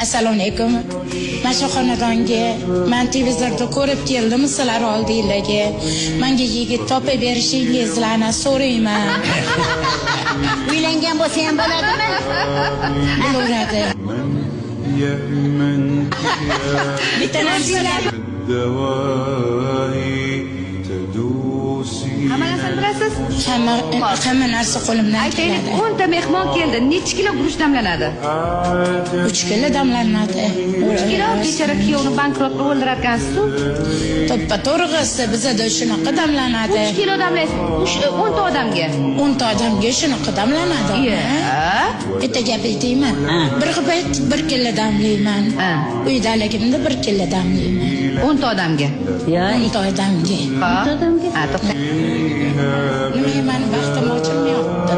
Assalomu alaykum. Men shu xonadonga men televizorda ko'rib keldim sizlar oldinglarga. Menga yigit topib berishingizni so'rayman. Uylangan bo'lsa ham bo'ladimi? Bo'laveradi. Bitta narsa Hamma narsani bilasiz? hamma narsa qo'limdan Aytaylik, keladi. 10 ta mehmon keldi. Necha kilo guruch damlanadi? 3 kilo damlanadi. 3 kilo bechara kuyovni bankrotga o'ldirarkansiz-ku. To'ppa to'g'risi bizda shunaqa damlanadi. 3 kilo damlaysiz. 10 ta odamga. 10 ta odamga shunaqa damlanadi. Bitta gap aytayman. Bir qilib 1 kilo damlayman. Uydaligimda 1 kilo damlayman. 10 ta odamga. 10 ta odamga. Ha, to'xta. Nima meni baxtim ochilmayapti.